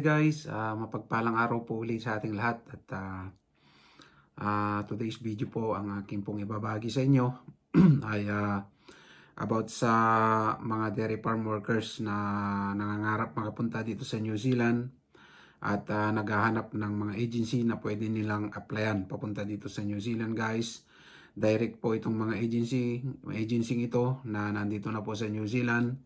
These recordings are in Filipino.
Hi guys, mapagpalang araw po uli sa ating lahat at today's video po ang aking pong ibabahagi sa inyo ay about sa mga dairy farm workers na nangangarap makapunta dito sa New Zealand at naghahanap ng mga agency na pwede nilang applyan papunta dito sa New Zealand guys. Direct po itong mga agency ito na nandito na po sa New Zealand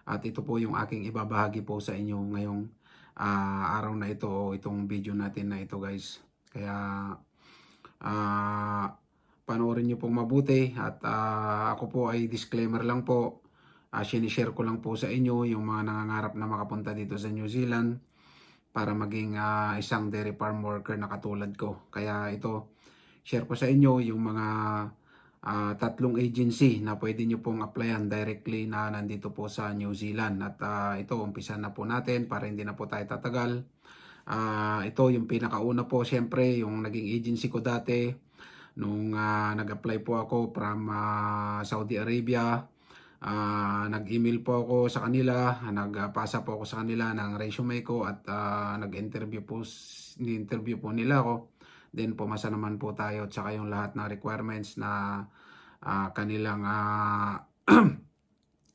at ito po yung aking ibabahagi po sa inyo ngayong araw na ito o itong video natin na ito guys. Kaya panoorin nyo pong mabuti at ako po ay disclaimer lang po. Sinishare ko lang po sa inyo yung mga nangangarap na makapunta dito sa New Zealand para maging isang dairy farm worker na katulad ko. Kaya ito, share ko sa inyo yung mga tatlong agency na pwede nyo pong applyan directly na nandito po sa New Zealand. At ito, umpisa na po natin para hindi na po tayo tatagal. Ito yung pinakauna po, syempre, yung naging agency ko dati nung nag-apply po ako from Saudi Arabia. Nag-email po ako sa kanila, nagpasa po ako sa kanila ng resume ko at nag-interview po nila ako. Then pumasa naman po tayo at saka yung lahat ng requirements na kanilang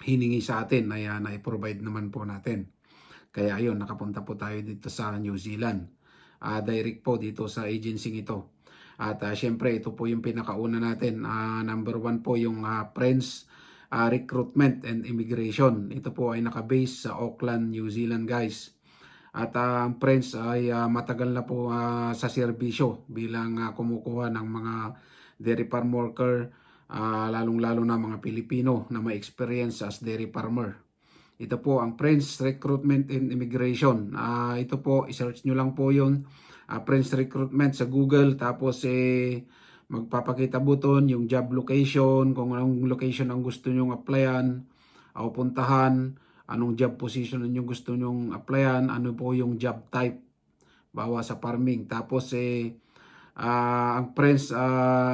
hiningi sa atin ay na-provide naman po natin. Kaya ayun, nakapunta po tayo dito sa New Zealand. Direct po dito sa agency ito. At syempre ito po yung pinakauna natin. Number 1 po yung Friends Recruitment and Immigration. Ito po ay nakabase sa Auckland, New Zealand guys. At ang Friends ay matagal na po sa serbisyo bilang kumukuha ng mga dairy farm worker, lalong-lalo na mga Pilipino na may experience as dairy farmer. Ito po ang Friends Recruitment and Immigration. Ito po, i-search nyo lang po yun. Friends Recruitment sa Google. Tapos magpapakita button yung job location, kung anong location ang gusto nyong applyan o puntahan, anong job position yung gusto nyong applyan, ano po yung job type, bawa sa farming. Tapos ang Friends,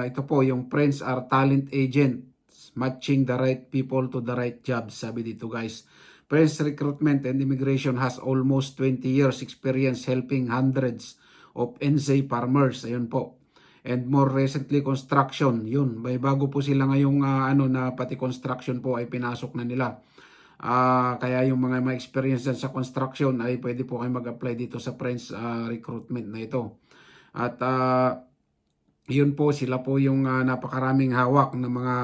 ito po yung Friends are talent agents, matching the right people to the right jobs. Sabi dito guys, Friends Recruitment and Immigration has almost 20 years experience helping hundreds of NZ farmers. Ayun po. And more recently, construction. Yun, may bago po sila ngayong na pati construction po ay pinasok na nila. Kaya yung mga experience sa construction ay pwede po kayo mag-apply dito sa Friends Recruitment na ito. At yun po, sila po yung napakaraming hawak ng mga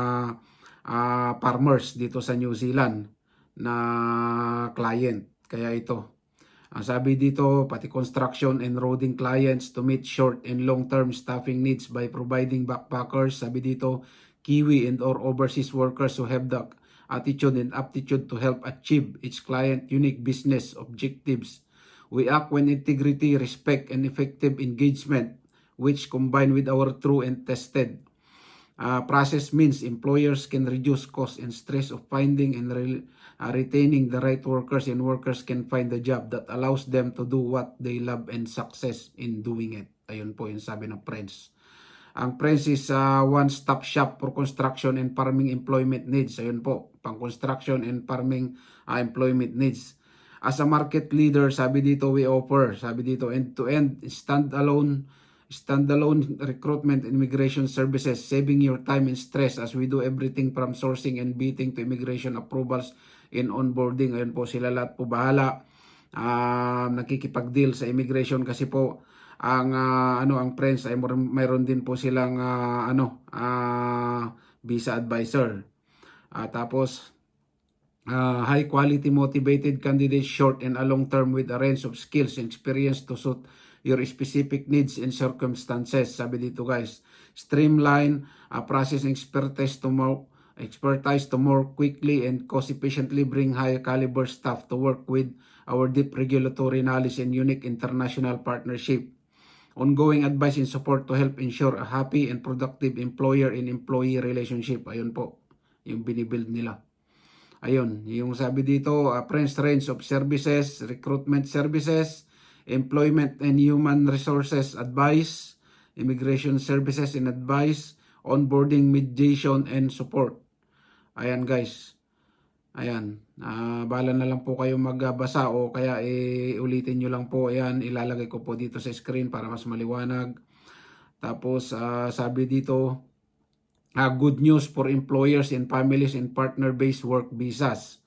farmers dito sa New Zealand na client. Kaya ito, ang sabi dito, pati construction and roading clients to meet short and long-term staffing needs by providing backpackers, sabi dito, Kiwi and or overseas workers who have the attitude and aptitude to help achieve each client unique business objectives. We act when integrity, respect, and effective engagement, which combined with our true and tested process means employers can reduce cost and stress of finding and retaining the right workers, and workers can find the job that allows them to do what they love and success in doing it. Ayun po yung sabi ng Friends. Ang Friends is one-stop shop for construction and farming employment needs. Ayun po, pang construction and farming employment needs. As a market leader, sabi dito, we offer, sabi dito, end-to-end standalone recruitment and immigration services, saving your time and stress as we do everything from sourcing and bidding to immigration approvals and onboarding. Ayun po, sila lahat po bahala. Nakikipag-deal sa immigration kasi po ang ang Friends ay mayroon din po silang visa advisor. Tapos high quality motivated candidates, short and a long term with a range of skills and experience to suit your specific needs and circumstances. Sabi dito guys, streamline process and expertise to more quickly and cost efficiently bring high caliber staff to work with our deep regulatory knowledge and unique international partnership. Ongoing advice and support to help ensure a happy and productive employer and employee relationship. Ayun po, yung binibuild nila. Ayun, yung sabi dito, Friends range of services, recruitment services, employment and human resources advice, immigration services and advice, onboarding, mediation, and support. Ayan guys. Ayan, bahala na lang po kayo magbasa o kaya ulitin nyo lang po. Ayan, ilalagay ko po dito sa screen para mas maliwanag. Tapos sabi dito, good news for employers and families in partner-based work visas.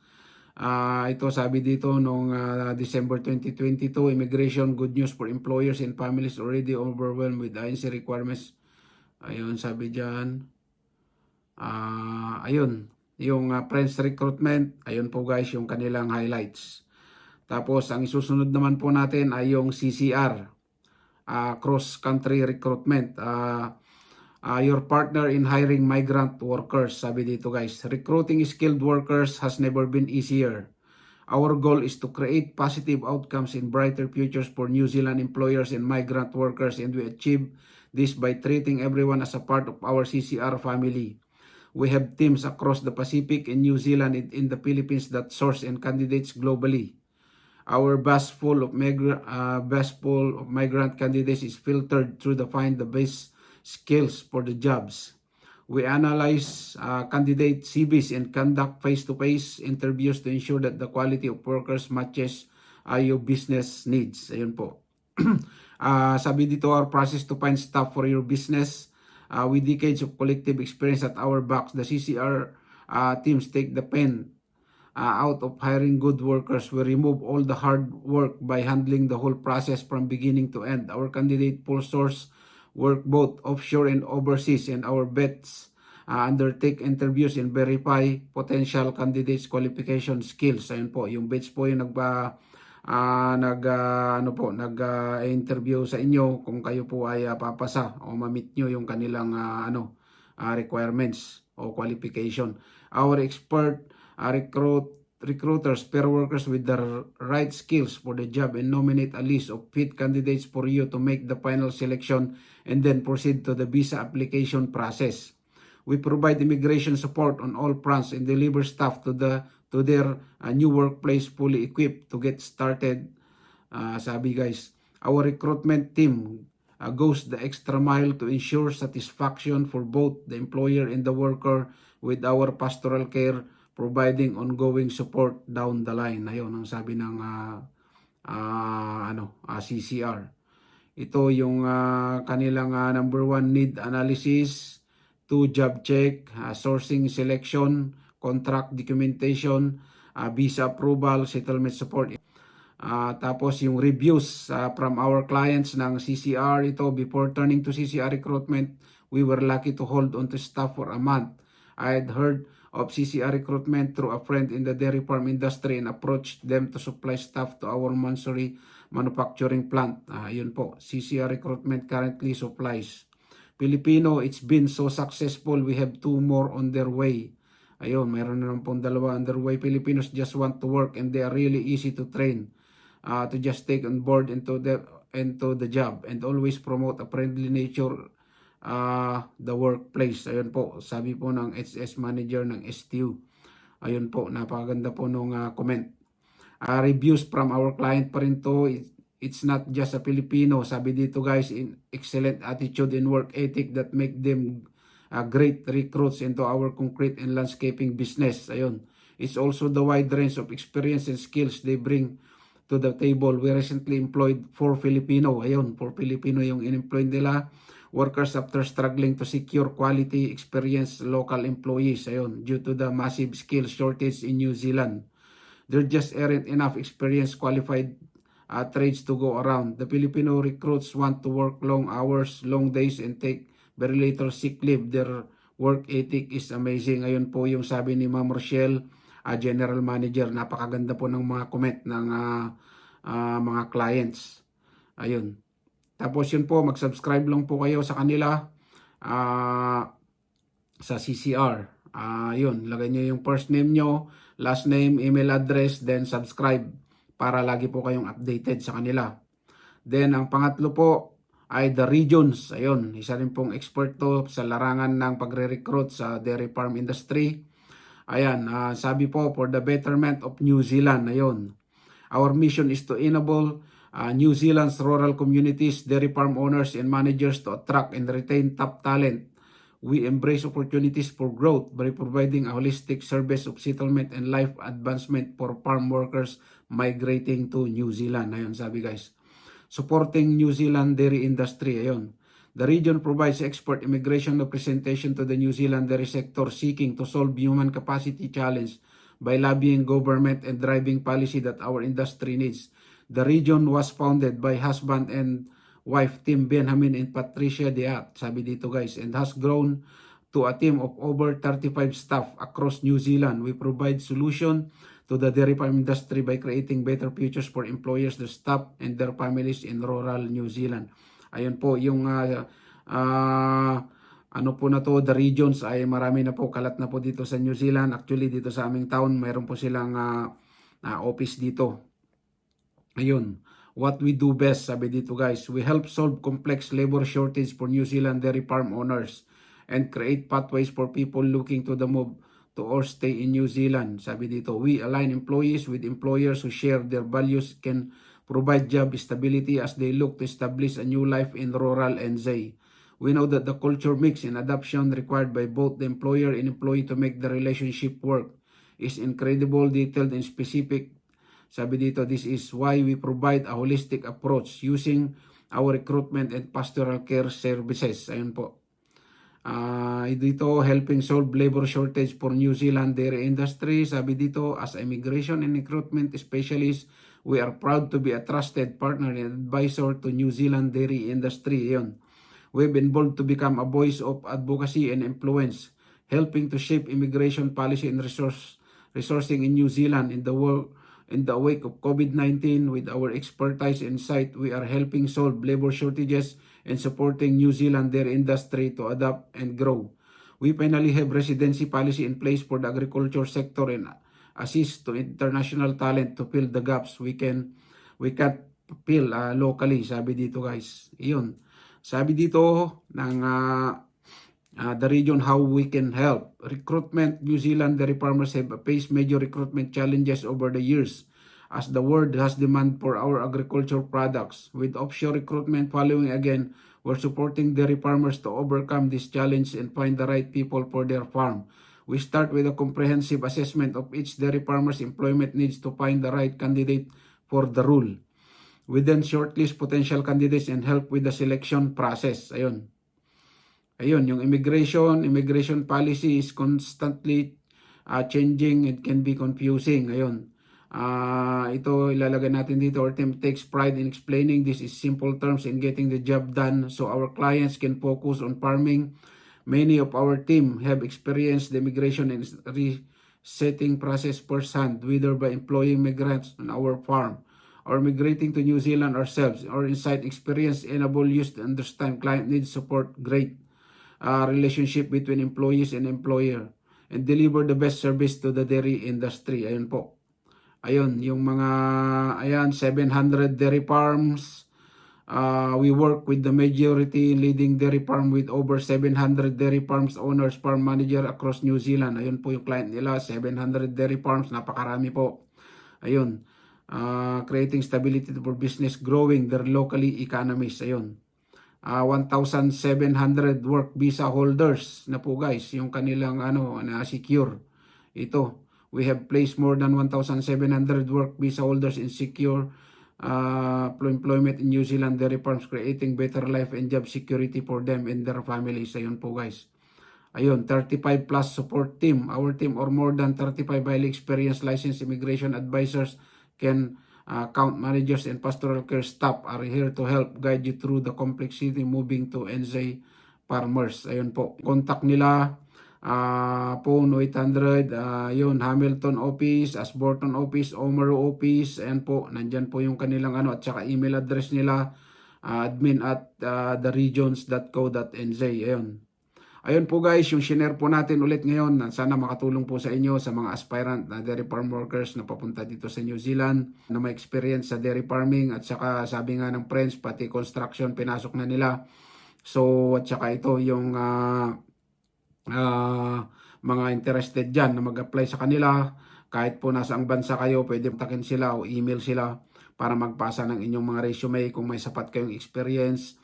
Ito sabi dito noong December 2022, immigration good news for employers and families already overwhelmed with INC requirements. Ayun, sabi diyan. Ayun, yung Friends recruitment, ayun po guys yung kanilang highlights. Tapos ang isusunod naman po natin ay yung CCR, cross country recruitment. Your partner in hiring migrant workers, sabi dito guys. Recruiting skilled workers has never been easier. Our goal is to create positive outcomes and brighter futures for New Zealand employers and migrant workers, and we achieve this by treating everyone as a part of our CCR family. We have teams across the Pacific and New Zealand and in the Philippines that source and candidates globally. Our bus full of migrant candidates is filtered through the find the best skills for the jobs. We analyze candidate CVs and conduct face-to-face interviews to ensure that the quality of workers matches your business needs. Ayun po. Sabi dito, our process to find staff for your business. With decades of collective experience at our backs, the CCR teams take the pen out of hiring good workers. We remove all the hard work by handling the whole process from beginning to end. Our candidate pool source work both offshore and overseas, and our vets undertake interviews and verify potential candidates qualification skills. Ayun po, yung vets po yung nag-interview sa inyo kung kayo po ay papasa o ma-meet nyo yung kanilang requirements o qualification. Our expert recruiters pair workers with the right skills for the job and nominate a list of fit candidates for you to make the final selection and then proceed to the visa application process. We provide immigration support on all fronts and deliver staff to their new workplace fully equipped to get started. Sabi guys, our recruitment team goes the extra mile to ensure satisfaction for both the employer and the worker with our pastoral care, providing ongoing support down the line. Ayun ang sabi ng CCR. Ito yung kanilang number 1 need analysis, 2 job check, sourcing selection, contract documentation, visa approval, settlement support. Tapos yung reviews from our clients ng CCR, ito before turning to CCR recruitment, we were lucky to hold on to staff for a month. I had heard of CCR recruitment through a friend in the dairy farm industry and approached them to supply staff to our Mansory manufacturing plant. Yun po, CCR recruitment currently supplies. Filipino, it's been so successful. We have 2 more on their way. Ayun, mayroon na pong 2 underway. Filipinos just want to work and they are really easy to train. To just take on board into the job and always promote a friendly nature the workplace. Ayun po, sabi po ng SS manager ng STU. Ayun po, napakaganda po nung comment. Reviews from our client pa rin to. It's not just a Filipino. Sabi dito guys, in excellent attitude and work ethic that make them great recruits into our concrete and landscaping business. Ayun. It's also the wide range of experience and skills they bring to the table. We recently employed 4 Filipino. Ayun, 4 Filipino yung in-employ nila. Workers after struggling to secure quality experience local employees. Ayun, due to the massive skill shortage in New Zealand. There just aren't enough experienced qualified trades to go around. The Filipino recruits want to work long hours, long days, and take very little sick leave. Their work ethic is amazing. Ayun po yung sabi ni Ma'am Rochelle, General Manager. Napakaganda po ng mga comment ng mga clients. Ayun. Tapos yun po, mag-subscribe lang po kayo sa kanila sa CCR. Yun, lagay nyo yung first name nyo, last name, email address, then subscribe para lagi po kayong updated sa kanila. Then ang pangatlo po ay the regions. Ayun, isa rin pong expert to sa larangan ng pagre-recruit sa dairy farm industry. Ayan, sabi po, for the betterment of New Zealand. Ayun, our mission is to enable New Zealand's rural communities, dairy farm owners and managers to attract and retain top talent We embrace opportunities for growth by providing a holistic service of settlement and life advancement for farm workers migrating to New Zealand. Ayun, sabi guys. Supporting New Zealand dairy industry. Ayun. The region provides export immigration representation to the New Zealand dairy sector seeking to solve human capacity challenge by lobbying government and driving policy that our industry needs. The region was founded by husband and wife Tim Benjamin and Patricia Diat, sabi dito guys, and has grown to a team of over 35 staff across New Zealand. We provide solution to the dairy farm industry by creating better futures for employers, their staff, and their families in rural New Zealand. Ayun po, yung ano po na to, the regions ay marami na po, kalat na po dito sa New Zealand. Actually, dito sa aming town, mayroon po silang office dito. Ayun, what we do best, sabi dito guys, we help solve complex labor shortage for New Zealand dairy farm owners and create pathways for people looking to the move to or stay in New Zealand. Sabi dito, we align employees with employers who share their values, can provide job stability as they look to establish a new life in rural NZ. We know that the culture mix and adaptation required by both the employer and employee to make the relationship work is incredible, detailed, and specific. Sabi dito, this is why we provide a holistic approach using our recruitment and pastoral care services. Ayun po. Dito, helping solve labor shortage for New Zealand dairy industry. Sabi dito, as immigration and recruitment specialist, we are proud to be a trusted partner and advisor to New Zealand dairy industry. Ayun. We've involved to become a voice of advocacy and influence, helping to shape immigration policy and resourcing in New Zealand in the world. In the wake of COVID-19, with our expertise and insight, we are helping solve labor shortages and supporting New Zealand dairy industry to adapt and grow. We finally have residency policy in place for the agriculture sector and assist to international talent to fill the gaps we can't fill locally, sabi dito guys. Iyon. Sabi dito ng the region how we can help. Recruitment, New Zealand dairy farmers have faced major recruitment challenges over the years as the world has demand for our agricultural products. With offshore recruitment following again, we're supporting dairy farmers to overcome this challenge and find the right people for their farm. We start with a comprehensive assessment of each dairy farmer's employment needs to find the right candidate for the role. We then shortlist potential candidates and help with the selection process. Ayun. Ayun, yung immigration policy is constantly changing. It can be confusing. Ayun. Ito ilalagay natin dito. Our team takes pride in explaining this in simple terms and getting the job done so our clients can focus on farming. Many of our team have experienced the immigration and resetting process firsthand, whether by employing migrants on our farm or migrating to New Zealand ourselves. Our insight experience enable us to understand client needs, support great relationship between employees and employer, and deliver the best service to the dairy industry. Ayun po. Ayun, yung mga, 700 dairy farms. We work with the majority leading dairy farm with over 700 dairy farms owners, farm manager across New Zealand. Ayun po yung client nila, 700 dairy farms, napakarami po. Ayun, creating stability for business, growing their locally economies. Ayun. 1,700 work visa holders na po guys, yung kanilang na secure. Ito, we have placed more than 1,700 work visa holders in secure employment in New Zealand dairy farms, creating better life and job security for them and their families. Ayun po guys. Ayun, 35 plus support team. Our team or more than 35 highly experienced licensed immigration advisors can account managers and pastoral care staff are here to help guide you through the complexity moving to NZ farmers. Ayun po. Contact nila, phone 800, yun, Hamilton office, Ashburton office, Oamaru office. Ayan po, nandyan po yung kanilang at saka email address nila, admin@theregions.co.nz. Ayun. Ayun po guys, yung share po natin ulit ngayon. Sana makatulong po sa inyo sa mga aspirant na dairy farm workers na papunta dito sa New Zealand na may experience sa dairy farming at saka sabi nga ng friends, pati construction pinasok na nila. So at saka ito yung mga interested dyan na mag-apply sa kanila. Kahit po nasa ang bansa kayo, pwede kontakin sila o email sila para magpasa ng inyong mga resume kung may sapat kayong experience.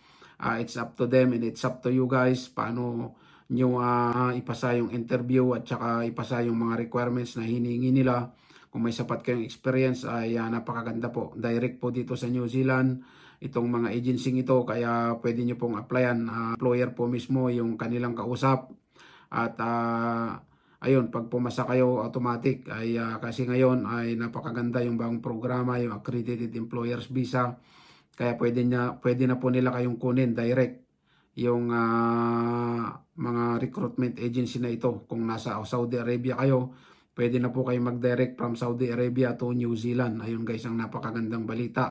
It's up to them and it's up to you guys paano nyo ipasa yung interview at saka ipasa yung mga requirements na hinihingi nila. Kung may sapat kayong experience ay napakaganda po. Direct po dito sa New Zealand itong mga agency ito, kaya pwede nyo pong applyan. Employer po mismo yung kanilang kausap. At ayun, pag pumasa kayo automatic ay kasi ngayon ay napakaganda yung bagong programa, yung Accredited Employers Visa. Kaya pwede na po nila kayong kunin direct yung mga recruitment agency na ito. Kung nasa Saudi Arabia kayo, pwede na po kayo mag-direct from Saudi Arabia to New Zealand. Ayun guys, ang napakagandang balita.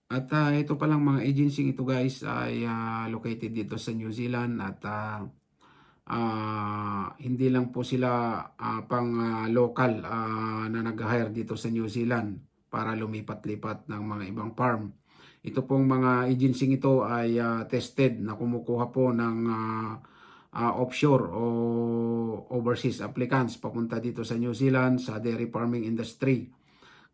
At ito palang mga agency ito guys ay located dito sa New Zealand at hindi lang po sila pang local na nag-hire dito sa New Zealand para lumipat-lipat ng mga ibang farm. Ito pong mga agency ito ay tested na kumukuha po ng offshore o overseas applicants papunta dito sa New Zealand sa dairy farming industry.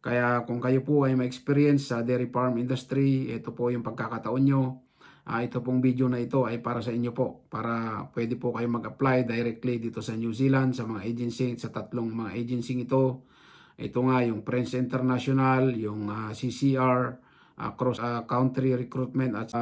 Kaya kung kayo po ay ma-experience sa dairy farm industry, ito po yung pagkakataon nyo. Ito pong video na ito ay para sa inyo po, para pwede po kayo mag-apply directly dito sa New Zealand sa mga agency, sa tatlong mga agency ito. Ito nga yung Friends International, yung CCR, Cross Country Recruitment at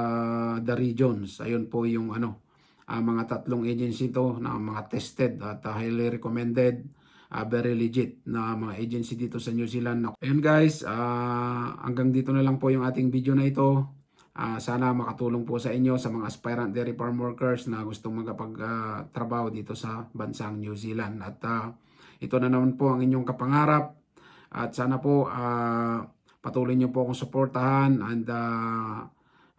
The Regions. Ayun po yung mga tatlong agency ito na mga tested at highly recommended. Very legit na mga agency dito sa New Zealand. Ayun guys, hanggang dito na lang po yung ating video na ito. Sana makatulong po sa inyo sa mga aspirant dairy farm workers na gustong magkapag-trabaho dito sa bansang New Zealand. At ito na naman po ang inyong kapangarap. At sana po patuloy nyo po akong suportahan and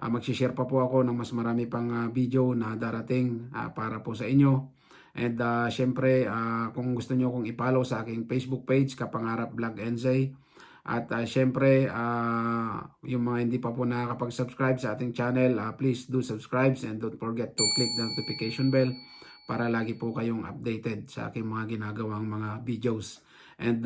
mag-share pa po ako ng mas marami pang video na darating para po sa inyo. And syempre kung gusto nyo akong i-follow sa aking Facebook page, Kapangarap Vlog NZ. At syempre yung mga hindi pa po nakakapag-subscribe sa ating channel, please do subscribe and don't forget to click the notification bell para lagi po kayong updated sa aking mga ginagawang mga videos. And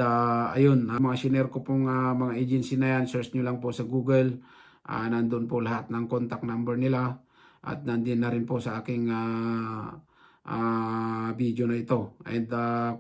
ayun, mga shinare ko pong mga agency na yan, search nyo lang po sa Google. Nandun po lahat ng contact number nila at nandun na rin po sa aking video na ito. And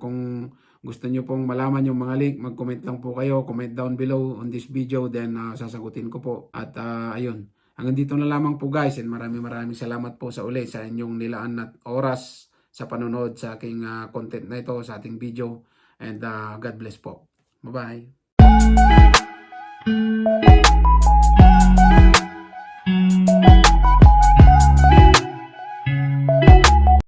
kung gusto nyo pong malaman yung mga link, mag-comment lang po kayo, comment down below on this video, then sasagutin ko po. At ayun, hanggang dito na lamang po guys, and maraming salamat po sa uli sa inyong nilaan at oras sa panonood sa aking content na ito, sa ating video. And God bless po. Bye-bye.